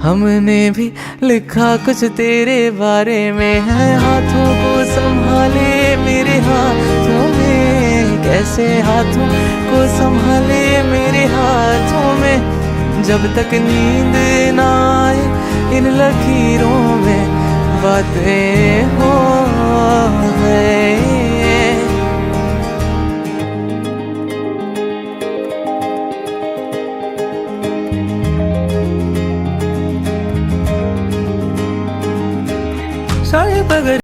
हमने भी लिखा कुछ तेरे बारे में है। हाथों को संभाले मेरे हाथों में, कैसे हाथों को संभाले मेरे हाथों में। जब तक नींद ना आए इन लकीरों में बातें हो गए। शायद अगर